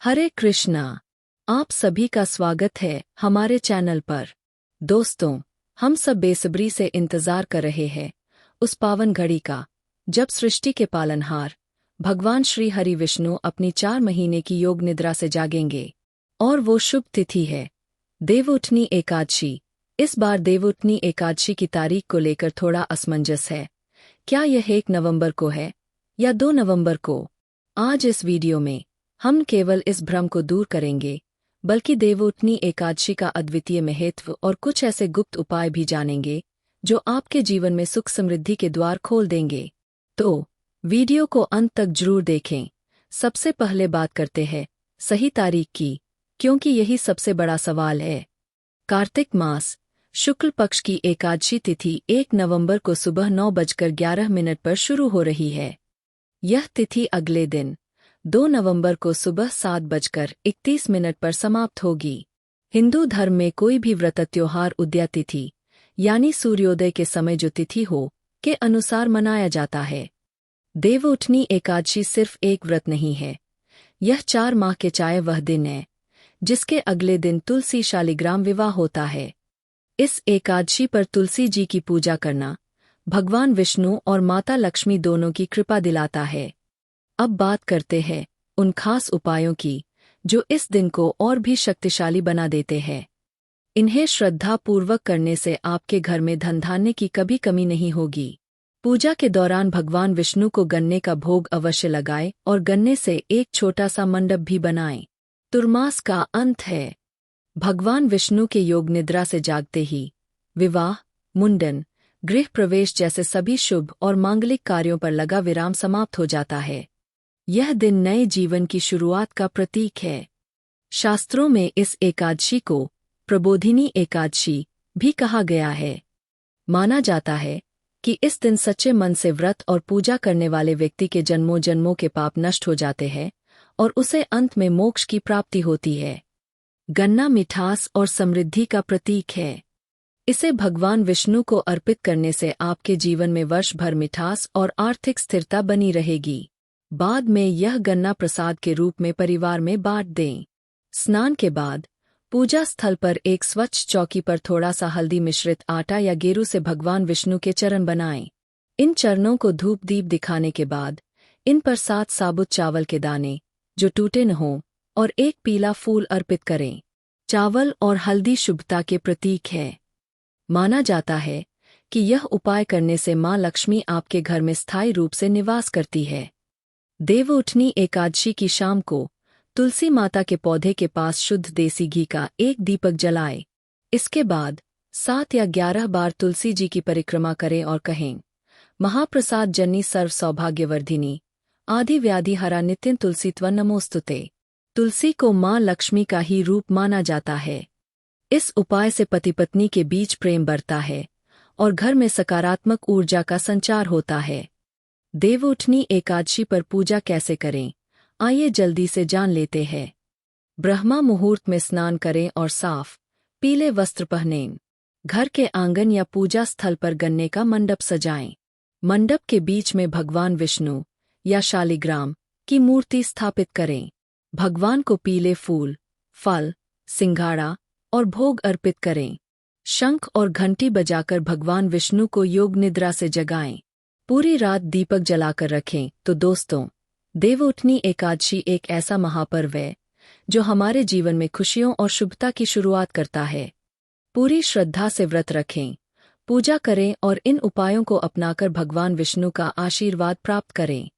हरे कृष्णा। आप सभी का स्वागत है हमारे चैनल पर। दोस्तों, हम सब बेसब्री से इंतजार कर रहे हैं उस पावन घड़ी का जब सृष्टि के पालनहार भगवान श्री हरि विष्णु अपनी 4 महीने की योग निद्रा से जागेंगे। और वो शुभ तिथि है देवउठनी एकादशी। इस बार देवउठनी एकादशी की तारीख को लेकर थोड़ा असमंजस है। क्या यह 1 नवंबर को है या 2 नवंबर को? आज इस वीडियो में हम केवल इस भ्रम को दूर करेंगे, बल्कि देवउठनी एकादशी का अद्वितीय महत्व और कुछ ऐसे गुप्त उपाय भी जानेंगे जो आपके जीवन में सुख समृद्धि के द्वार खोल देंगे। तो वीडियो को अंत तक जरूर देखें। सबसे पहले बात करते हैं सही तारीख की, क्योंकि यही सबसे बड़ा सवाल है। कार्तिक मास शुक्ल पक्ष की एकादशी तिथि 1 नवंबर को सुबह 9:11 पर शुरू हो रही है। यह तिथि अगले दिन 2 नवंबर को सुबह 7:31 पर समाप्त होगी। हिंदू धर्म में कोई भी व्रत त्योहार उदया तिथि यानी सूर्योदय के समय जो तिथि हो के अनुसार मनाया जाता है। देवउठनी एकादशी सिर्फ एक व्रत नहीं है, यह 4 माह के चाहे वह दिन है जिसके अगले दिन तुलसी शालिग्राम विवाह होता है। इस एकादशी पर तुलसी जी की पूजा करना भगवान विष्णु और माता लक्ष्मी दोनों की कृपा दिलाता है। अब बात करते हैं उन खास उपायों की जो इस दिन को और भी शक्तिशाली बना देते हैं। इन्हें श्रद्धापूर्वक करने से आपके घर में धन धान्य की कभी कमी नहीं होगी। पूजा के दौरान भगवान विष्णु को गन्ने का भोग अवश्य लगाएं और गन्ने से एक छोटा सा मंडप भी बनाएं। तुर्मास का अंत है। भगवान विष्णु के योग निद्रा से जागते ही विवाह, मुंडन, गृह प्रवेश जैसे सभी शुभ और मांगलिक कार्यों पर लगा विराम समाप्त हो जाता है। यह दिन नए जीवन की शुरुआत का प्रतीक है। शास्त्रों में इस एकादशी को प्रबोधिनी एकादशी भी कहा गया है। माना जाता है कि इस दिन सच्चे मन से व्रत और पूजा करने वाले व्यक्ति के जन्मों जन्मों के पाप नष्ट हो जाते हैं और उसे अंत में मोक्ष की प्राप्ति होती है। गन्ना मिठास और समृद्धि का प्रतीक है। इसे भगवान विष्णु को अर्पित करने से आपके जीवन में वर्ष भर मिठास और आर्थिक स्थिरता बनी रहेगी। बाद में यह गन्ना प्रसाद के रूप में परिवार में बांट दें। स्नान के बाद पूजा स्थल पर एक स्वच्छ चौकी पर थोड़ा सा हल्दी मिश्रित आटा या गेरू से भगवान विष्णु के चरण बनाएं। इन चरणों को धूप दीप दिखाने के बाद इन पर 7 साबुत चावल के दाने जो टूटे न हों और एक पीला फूल अर्पित करें। चावल और हल्दी शुभता के प्रतीक है। माना जाता है कि यह उपाय करने से मां लक्ष्मी आपके घर में स्थायी रूप से निवास करती है। देवउठनी एकादशी की शाम को तुलसी माता के पौधे के पास शुद्ध देसी घी का एक दीपक जलाएं। इसके बाद 7 या 11 बार तुलसी जी की परिक्रमा करें और कहें, महाप्रसाद जन्नी सर्व सौभाग्यवर्धिनी आदि व्याधि हरा नित्यं तुलसीत्वं नमोस्तुते। तुलसी को मां लक्ष्मी का ही रूप माना जाता है। इस उपाय से पति पत्नी के बीच प्रेम बढ़ता है और घर में सकारात्मक ऊर्जा का संचार होता है। देवउठनी एकादशी पर पूजा कैसे करें, आइए जल्दी से जान लेते हैं। ब्रह्मा मुहूर्त में स्नान करें और साफ पीले वस्त्र पहनें। घर के आंगन या पूजा स्थल पर गन्ने का मंडप सजाएं। मंडप के बीच में भगवान विष्णु या शालिग्राम की मूर्ति स्थापित करें। भगवान को पीले फूल, फल, सिंघाड़ा और भोग अर्पित करें। शंख और घंटी बजाकर भगवान विष्णु को योग निद्रा से जगाएं। पूरी रात दीपक जलाकर रखें। तो दोस्तों, देवउठनी एकादशी एक ऐसा महापर्व है जो हमारे जीवन में खुशियों और शुभता की शुरुआत करता है। पूरी श्रद्धा से व्रत रखें, पूजा करें और इन उपायों को अपनाकर भगवान विष्णु का आशीर्वाद प्राप्त करें।